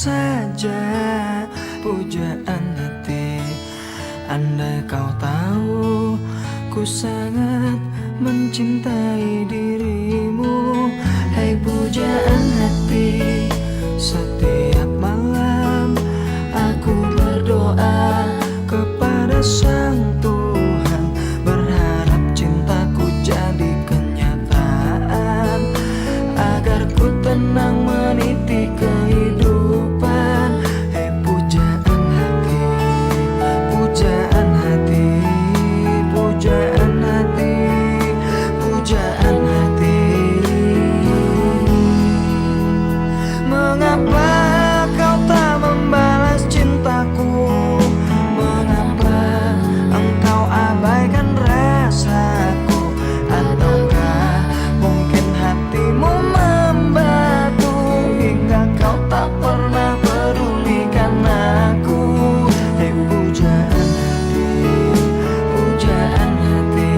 saja pujaan hati. Andai kau tahu ku sangat mencintai dirimu. Hai pujaan hati, setiap malam aku berdoa kepada Sang Tuhan, berharap cintaku jadi kenyataan, agar ku tenang meniti kehidupan. Hei pujaan hati, pujaan hati, pujaan hati, pujaan hati. Mengapa kau tak membalas cintaku? Mengapa engkau abaikan rasaku? Ataukah mungkin hatimu membatu hingga kau tak pernah pedulikan aku? Hei pujaan hati, pujaan hati.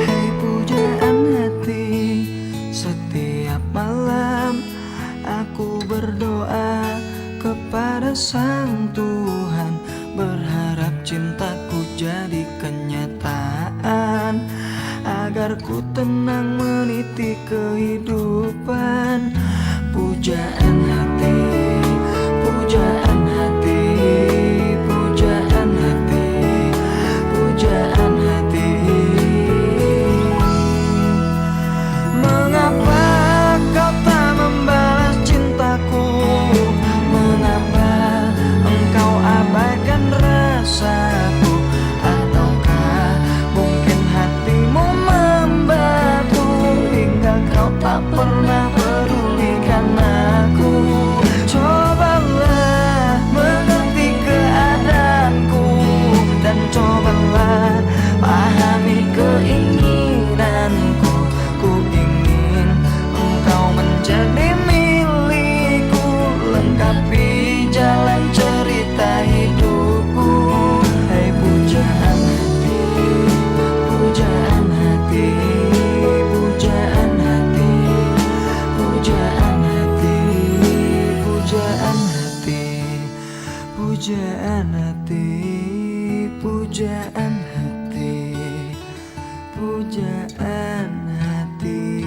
Hei pujaan hati, setiap malam aku berdoa kepada Sang Tuhan, berharap cintaku jadi kenyataan, agar ku tenang meniti kehidupan. Pujaan hati, pujaan hati, pujaan hati, pujaan hati. Mengapa kau tak membalas cintaku? Mengapa engkau abaikan rasaku? Ataukah mungkin hatimu membatu hingga kau tak pernah pedulikan aku? Cobalah mengerti keadaanku, dan cobalah pahami keinginanku. Ku ingin engkau menjadi milikku, lengkapi jalan cerita hidupku. Hai pujaan hati, pujaan hati, pujaan hati, pujaan hati, pujaan hati, pujaan hati, pujaan hati, pujaan hati.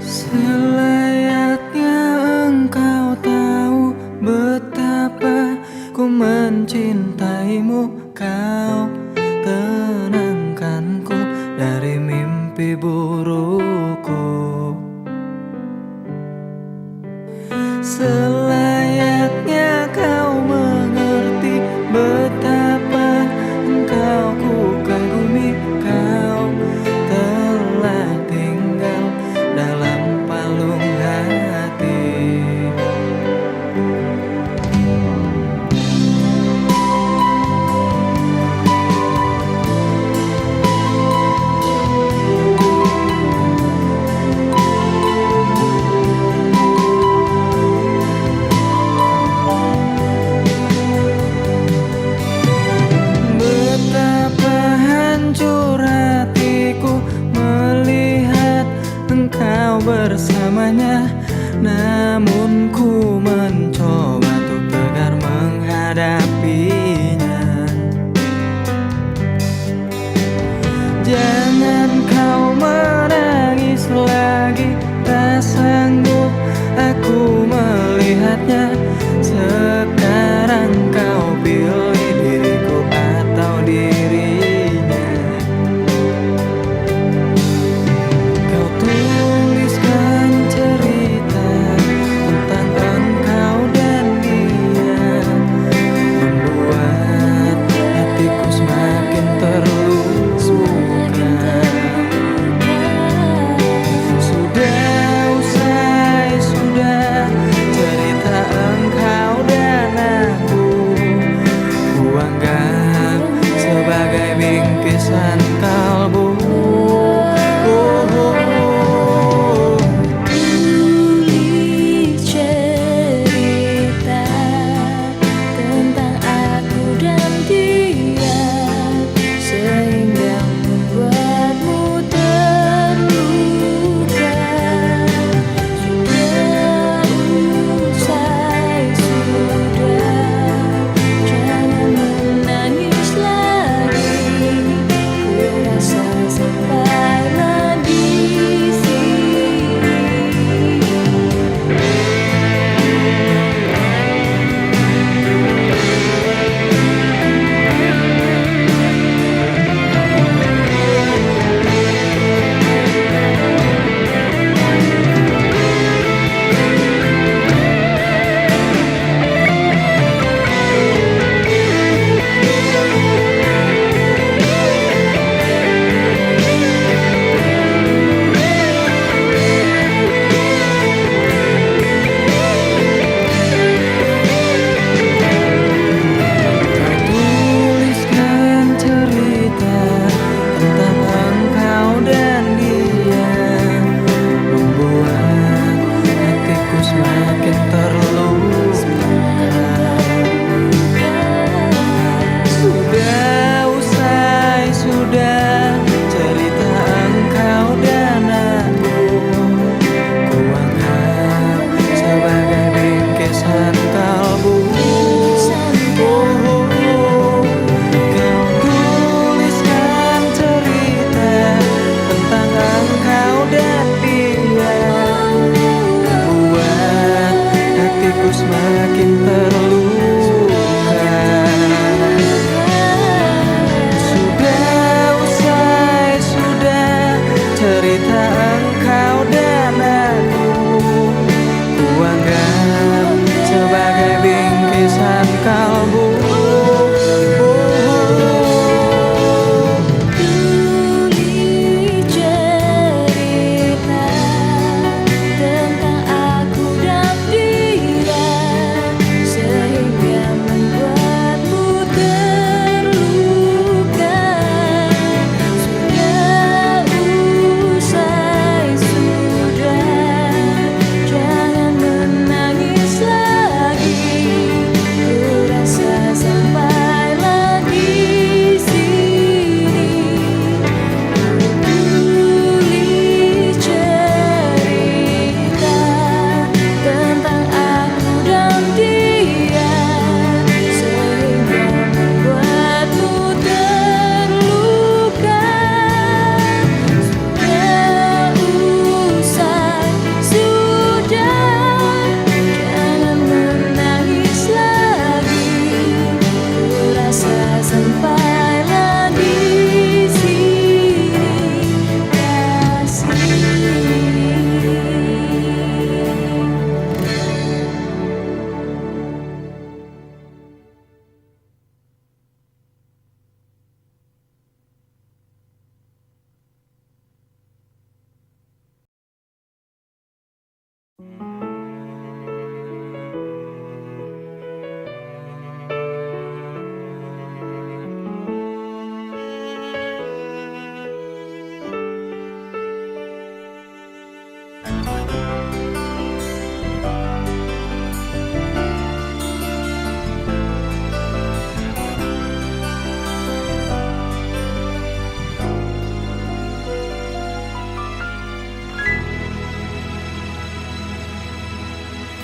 Selayaknya engkau tahu betapa ku mencintaimu. Kau tenangkanku dari mimpi burukku. Selayaknya kau mengerti betapa engkau ku kagumi. Kau telah tinggal dalam palung hati. Betapa hancur hatiku melihat engkau bersamanya, namun ku mencoba untuk tegar menghadapinya. Jangan kau menangis lagi, tak sanggup aku melihatnya. Sekarang kau pilih diriku atau dirinya. Kau tuliskan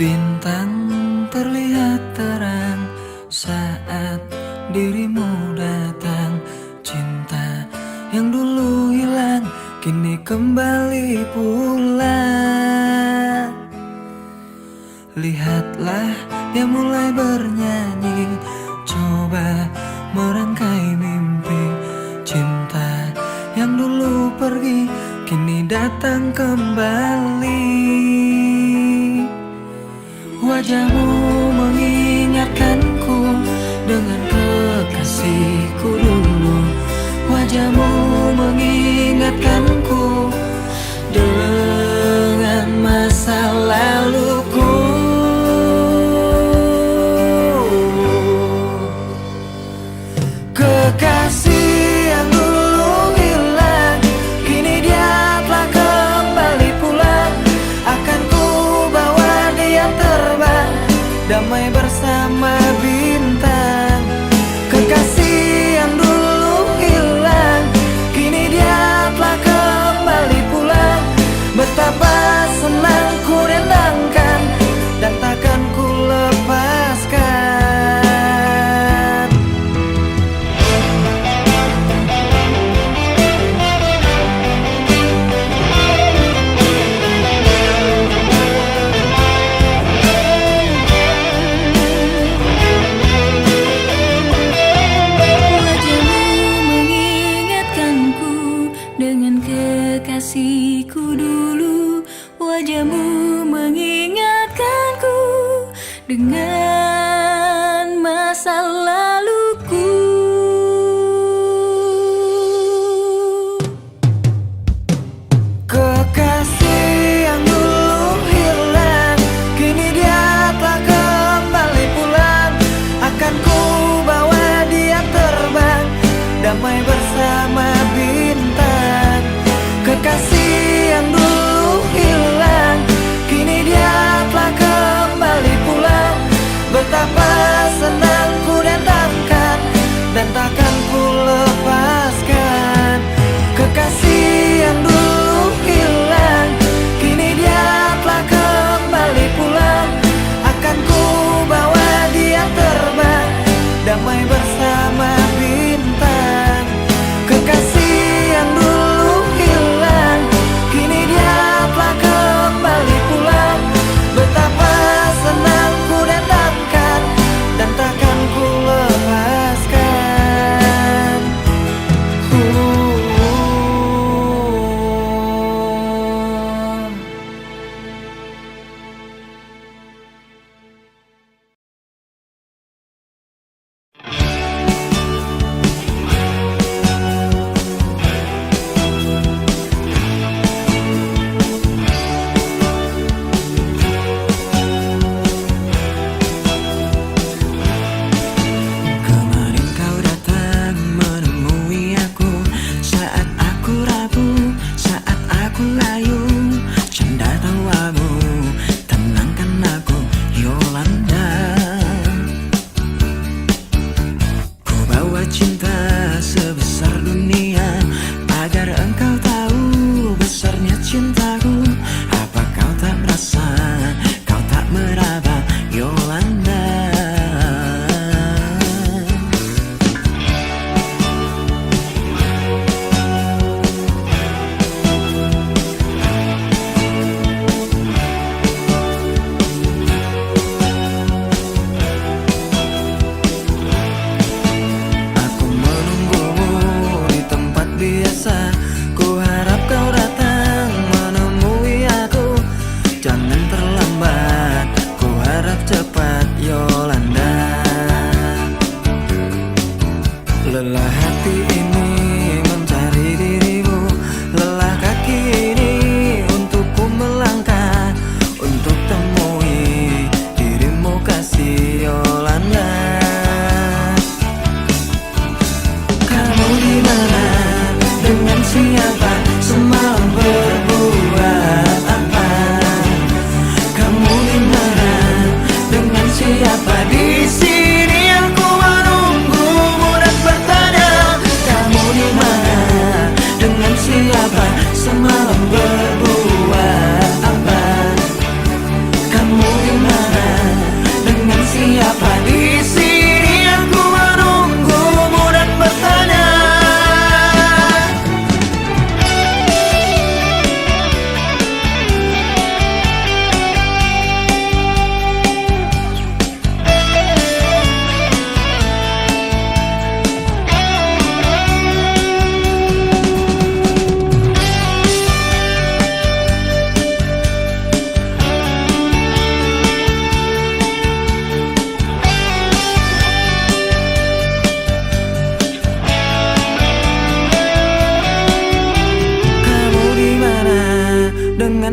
Bintang terlihat terang saat dirimu datang. Cinta yang dulu hilang kini kembali pula. Lihatlah dia mulai bernyanyi, coba merangkai mimpi. Cinta yang dulu pergi kini datang kembali. Wajahmu mengingatkanku dengan kekasihku dulu. Wajahmu mengingatkanku dengan masa laluku. Kekasih yang dulu hilang kini dia telah kembali pulang. Akan ku bawa dia terbang damai bersama bintang. Kekasih yang dulu hilang kini dia telah kembali pulang. Betapa senang ku rendangkan dan takkan ku lepaskan. Dengan kekasihku dulu, wajahmu mengingatkanku dengan masa laluku. Kekasih yang dulu hilang kini dia telah kembali pulang. Akan ku bawa dia terbang damai bersama bintang. Kekasih yang dulu hilang kini dia telah kembali pulang. Betapa senang ku dan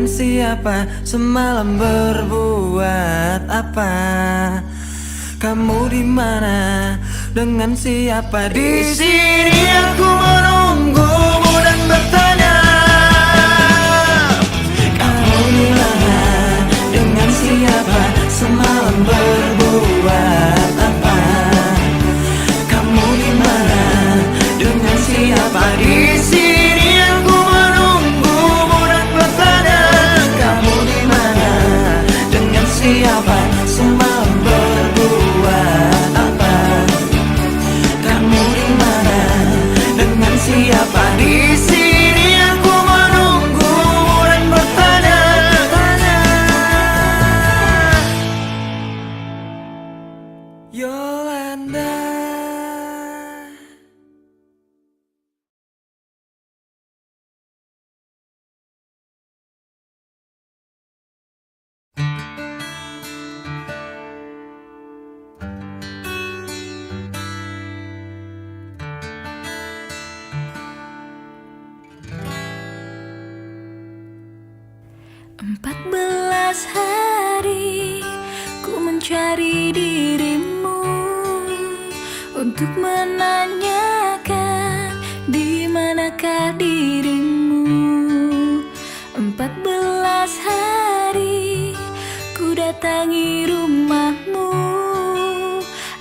dengan siapa, semalam berbuat apa? Kamu di mana? Dengan siapa? Di sini aku menunggumu dan bertanya, kamu di mana? Dengan siapa? Semalam berbuat apa? Kamu di mana? Dengan siapa? Di sini aku menunggumu dan bertanya, kamu di mana? Dengan siapa? Semalam berbuat apa? Kamu di mana? Dengan siapa? Di sini aku menunggumu dan bertanya. Yolanda. Empat belas hari ku mencari dirimu untuk menanyakan di manakah dirimu. 14 hari ku datangi rumahmu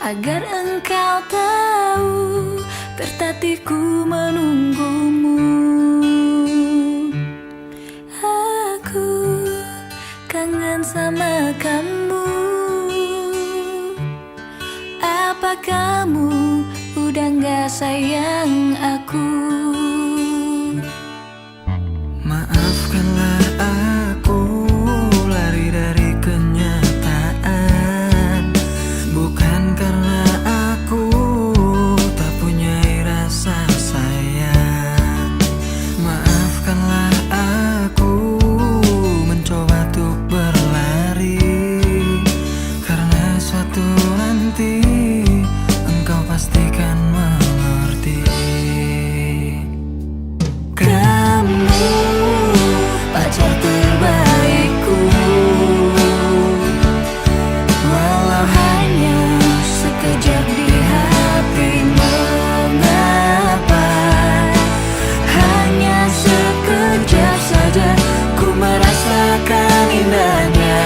agar engkau tahu tertatihku menunggumu. Aku kangen sama kamu. Apa kamu udah gak sayang aku? Maafkanlah aku lari dari kenyataan, bukan karena aku tak punya rasa sayang. Maafkanlah aku mencoba untuk berlari, karena suatu nanti engkau pastikan mengerti. Kamu pacar terbaikku, walau hanya sekejap di hati. Mengapa hanya sekejap saja ku merasakan indahnya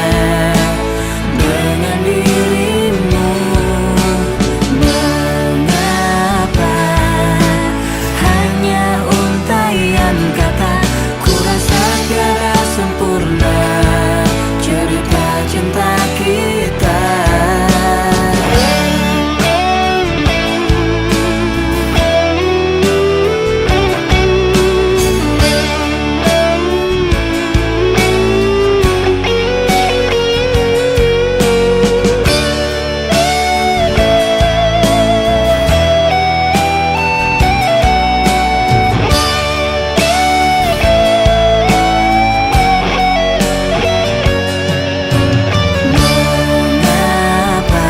dengan dirimu? Mengapa hanya untaian kata, ku rasa tiada sempurna cerita cinta kita. Mengapa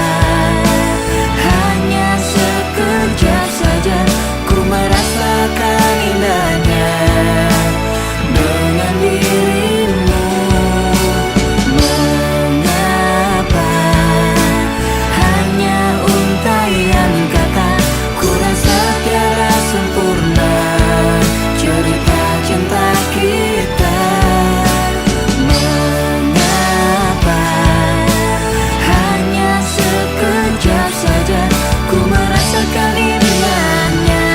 hanya sekejap saja ku merasakan indahnya dengan dirimu? Mengapa hanya untaian kata, ku rasa tiada sempurna cerita cinta kita. Mengapa hanya sekejap saja ku merasakan indahnya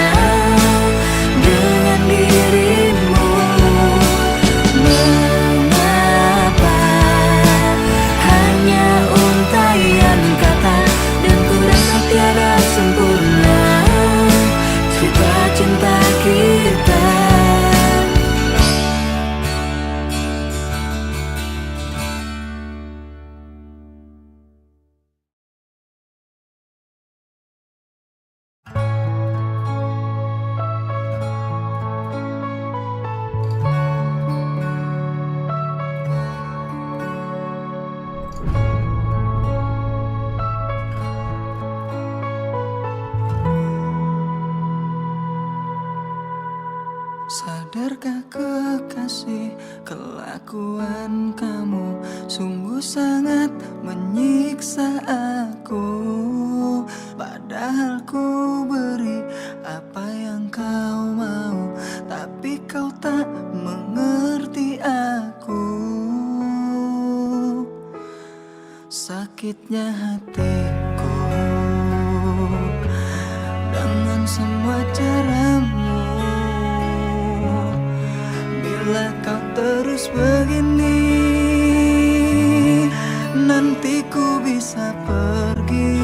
dengan dirimu? Mengapa hanya untaian kata, dan ku rasa tiada sempurna cerita cinta kita. Sadarkah kau kekasih, kelakuan kamu sungguh sangat menyiksa aku. Padahal ku beri apa yang kau mau, tapi kau tak mengerti aku. Sakitnya hatiku dengan semua caramu. Bila kau terus begini, nanti ku bisa pergi.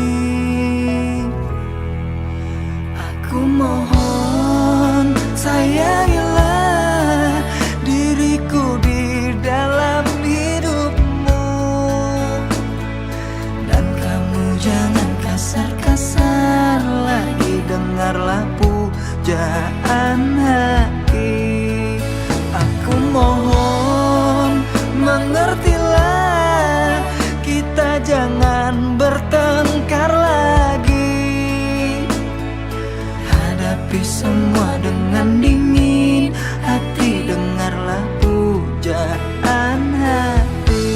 Aku mohon sayangilah diriku di dalam hidupmu, dan kamu jangan kasar-kasar lagi, dengarlah pujaan hati. Aku mohon mengertilah, kita jangan bertengkar lagi. Hadapi semua dengan dingin hati, dengarlah pujaan hati.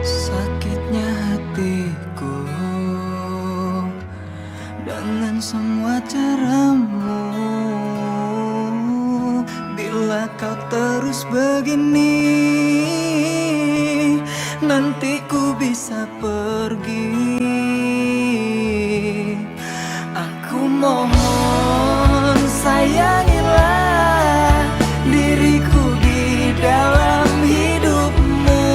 Sakitnya hatiku dengan semua caramu. Bila kau terus begini, nanti ku bisa pergi. Aku mohon sayangilah diriku di dalam hidupmu,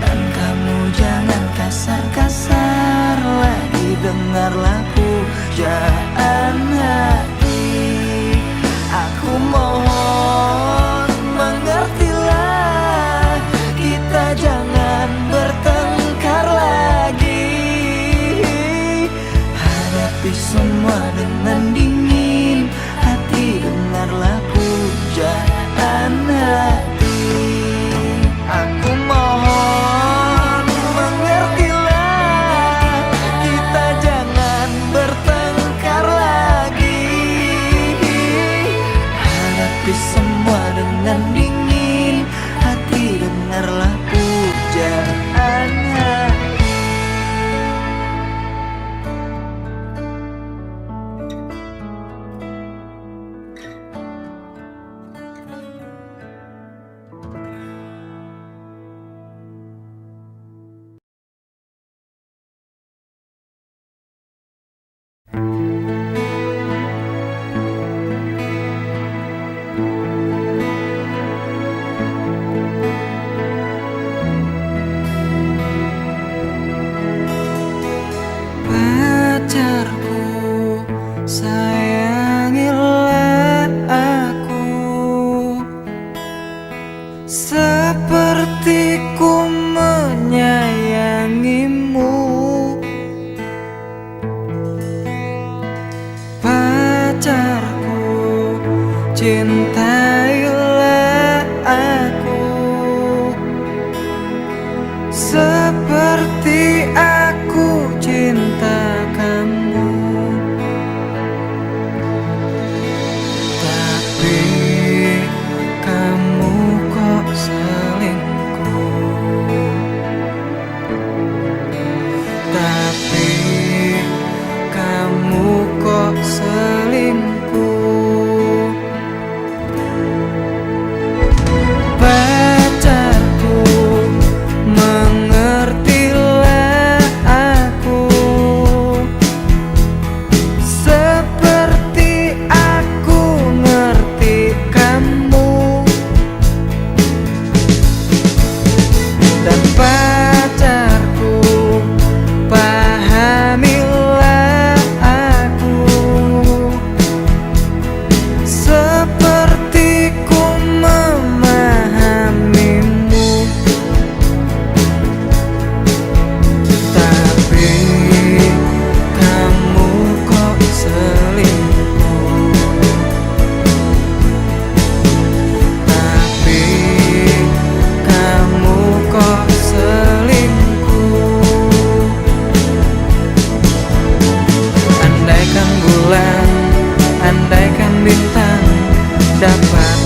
dan kamu jangan kasar-kasar lagi, dengarlah pujaan hati. Aku mohon mengertilah, kita jangan bertengkar lagi. Hadapi semua dengan dingin hati, dengarlah pujaan hati. Aku mohon mengertilah, kita jangan bertengkar lagi. Hadapi semua dengan dingin hati, dengarlah pujaan hati. Pacarku, sayangilah aku seperti ku menyayangimu. Pacarku, cintailah aku seperti aku cinta kamu. Tapi kamu kok selingkuh. Tapi kamu kok selingkuh. andaikan bintang dapat